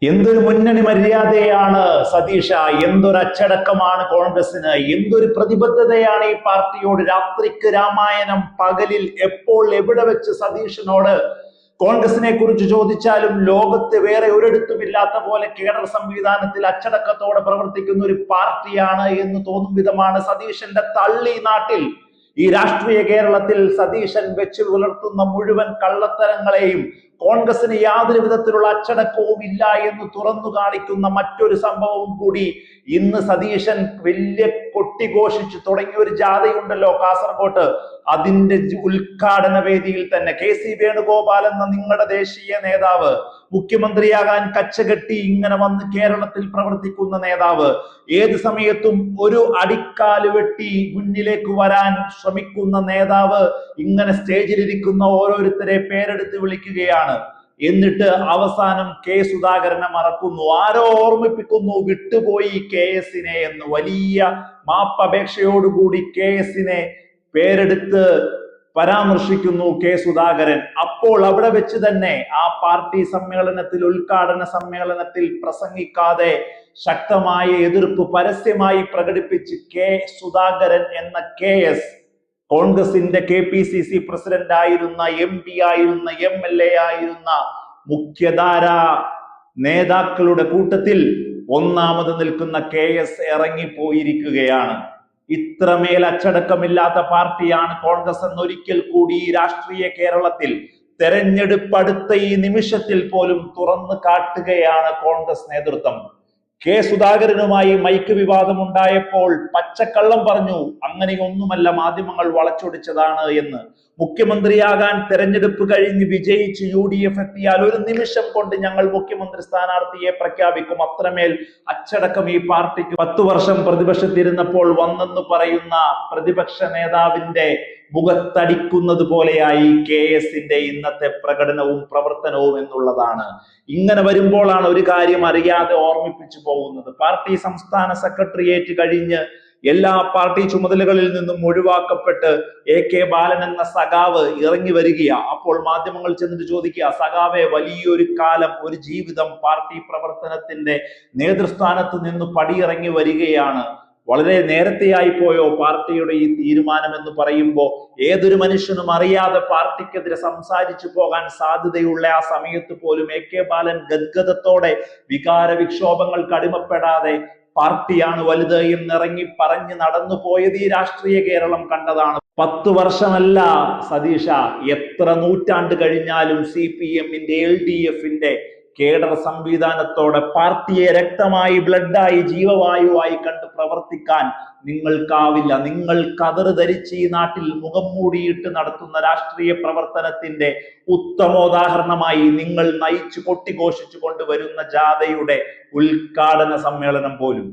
എന്തൊരു മുന്നണി മര്യാദയാണ് സതീഷ, എന്തൊരു അച്ചടക്കമാണ് കോൺഗ്രസിന്, എന്തൊരു പ്രതിബദ്ധതയാണ് ഈ പാർട്ടിയോട്. രാത്രിക്ക് രാമായണം, പകലിൽ എപ്പോൾ എവിടെ വെച്ച് സതീഷിനോട് കോൺഗ്രസിനെ കുറിച്ച് ചോദിച്ചാലും ലോകത്ത് വേറെ ഒരിടത്തും ഇല്ലാത്ത പോലെ കേഡർ സംവിധാനത്തിൽ അച്ചടക്കത്തോടെ പ്രവർത്തിക്കുന്ന ഒരു പാർട്ടിയാണ് എന്ന് തോന്നും വിധമാണ് സതീശന്റെ തള്ളി നാട്ടിൽ. ഈ രാഷ്ട്രീയ കേരളത്തിൽ സതീശൻ വെച്ച് പുലർത്തുന്ന മുഴുവൻ കള്ളത്തരങ്ങളെയും കോൺഗ്രസിന് യാതൊരു വിധത്തിലുള്ള അച്ചടക്കവും ഇല്ല എന്ന് തുറന്നു കാണിക്കുന്ന മറ്റൊരു സംഭവവും കൂടി ഇന്ന് സതീശൻ വലിയ കൊട്ടിഘോഷിച്ചു തുടങ്ങിയ ഒരു ജാഥയുണ്ടല്ലോ കാസർഗോട്ട്. അതിന്റെ ഉദ്ഘാടന വേദിയിൽ തന്നെ KC വേണുഗോപാൽ എന്ന നിങ്ങളുടെ ദേശീയ നേതാവ്, മുഖ്യമന്ത്രിയാകാൻ കച്ചകെട്ടി ഇങ്ങനെ വന്ന് കേരളത്തിൽ പ്രവർത്തിക്കുന്ന നേതാവ്, ഏത് സമയത്തും ഒരു അടിക്കാല് വെട്ടി മുന്നിലേക്ക് വരാൻ ശ്രമിക്കുന്ന നേതാവ് ഇങ്ങനെ സ്റ്റേജിലിരിക്കുന്ന ഓരോരുത്തരെ പേരെടുത്ത് വിളിക്കുകയാണ്. എന്നിട്ട് അവസാനം സുധാകരനെ മറക്കുന്നു. ആരോ ഓർമ്മിപ്പിക്കുന്നു, വിട്ടുപോയി KS-നെ എന്ന്. വലിയ മാപ്പപേക്ഷയോടുകൂടി KS-നെ പേരെടുത്ത് പരാമർശിക്കുന്നു സുധാകരൻ. അപ്പോൾ അവിടെ വെച്ച് തന്നെ ആ പാർട്ടി സമ്മേളനത്തിൽ, ഉദ്ഘാടന സമ്മേളനത്തിൽ പ്രസംഗിക്കാതെ ശക്തമായ എതിർപ്പ് പരസ്യമായി പ്രകടിപ്പിച്ച് സുധാകരൻ എന്ന KS, കോൺഗ്രസിന്റെ KPCC പ്രസിഡന്റ് ആയിരുന്ന, MP ആയിരുന്ന, MLA ആയിരുന്ന മുഖ്യധാര നേതാക്കളുടെ കൂട്ടത്തിൽ ഒന്നാമത് നിൽക്കുന്ന KS ഇറങ്ങിപ്പോയിരിക്കുകയാണ്. ഇത്രമേൽ അച്ചടക്കമില്ലാത്ത പാർട്ടിയാണ് കോൺഗ്രസ് എന്നൊരിക്കൽ കൂടി രാഷ്ട്രീയ കേരളത്തിൽ തെരഞ്ഞെടുപ്പ് അടുത്ത ഈ നിമിഷത്തിൽ പോലും തുറന്നു കാട്ടുകയാണ് കോൺഗ്രസ് നേതൃത്വം. സുധാകരനുമായി മൈക്ക് വിവാദം ഉണ്ടായപ്പോൾ പച്ചക്കള്ളം പറഞ്ഞു, അങ്ങനെയൊന്നുമല്ല, മാധ്യമങ്ങൾ വളച്ചൊടിച്ചതാണ് എന്ന്. മുഖ്യമന്ത്രിയാകാൻ തെരഞ്ഞെടുപ്പ് കഴിഞ്ഞ് വിജയിച്ച് UDF എത്തിയാൽ ഒരു നിമിഷം കൊണ്ട് ഞങ്ങൾ മുഖ്യമന്ത്രി സ്ഥാനാർത്ഥിയെ പ്രഖ്യാപിക്കും, അത്രമേൽ അച്ചടക്കം ഈ പാർട്ടിക്ക്. 10 വർഷം പ്രതിപക്ഷത്തിരുന്നപ്പോൾ വന്നെന്ന് പറയുന്ന പ്രതിപക്ഷ നേതാവിന്റെ മുഖത്തടിക്കുന്നത് പോലെയായി KS-ന്റെ ഇന്നത്തെ പ്രകടനവും പ്രവർത്തനവും എന്നുള്ളതാണ്. ഇങ്ങനെ വരുമ്പോഴാണ് ഒരു കാര്യം അറിയാതെ ഓർമ്മിപ്പിച്ചു പോകുന്നത്. പാർട്ടി സംസ്ഥാന സെക്രട്ടേറിയറ്റ് കഴിഞ്ഞ് എല്ലാ പാർട്ടി ചുമതലകളിൽ നിന്നും ഒഴിവാക്കപ്പെട്ട് AK ബാലൻ എന്ന സഖാവ് ഇറങ്ങി വരികയാ. അപ്പോൾ മാധ്യമങ്ങൾ ചെന്നിട്ട് ചോദിക്കുക, സഖാവെ, വലിയൊരു കാലം, ഒരു ജീവിതം പാർട്ടി പ്രവർത്തനത്തിന്റെ നേതൃസ്ഥാനത്ത് നിന്ന് പടിയിറങ്ങി വരികയാണ്, വളരെ നേരത്തെയായി പോയോ പാർട്ടിയുടെ ഈ തീരുമാനം എന്ന് പറയുമ്പോൾ ഏതൊരു മനുഷ്യനും അറിയാതെ പാർട്ടിക്കെതിരെ സംസാരിച്ചു പോകാൻ സാധ്യതയുള്ള ആ സമയത്ത് പോലും AK ബാലൻ ഗദ്ഗതത്തോടെ വികാര വിക്ഷോഭങ്ങൾക്ക് അടിമപ്പെടാതെ പാർട്ടിയാണ് വലുത് എന്നിറങ്ങി പറഞ്ഞ് നടന്നു പോയത് ഈ രാഷ്ട്രീയ കേരളം കണ്ടതാണ്. 10 വർഷമല്ല സതീഷ, എത്ര നൂറ്റാണ്ട് കഴിഞ്ഞാലും CPM-ന്റെ LDF-ന്റെ കേഡർ സംവിധാനത്തോടെ പാർട്ടിയെ രക്തമായി, ബ്ലഡായി, ജീവവായുവായി കണ്ട് പ്രവർത്തിക്കാൻ നിങ്ങൾക്കാവില്ല. നിങ്ങൾ കതറ് ധരിച്ച് ഈ നാട്ടിൽ മുഖം മൂടിയിട്ട് നടത്തുന്ന രാഷ്ട്രീയ പ്രവർത്തനത്തിന്റെ ഉത്തമോദാഹരണമായി നിങ്ങൾ നയിച്ചു കൊട്ടിഘോഷിച്ചു കൊണ്ടുവരുന്ന ജാഥയുടെ ഉദ്ഘാടന സമ്മേളനം പോലും.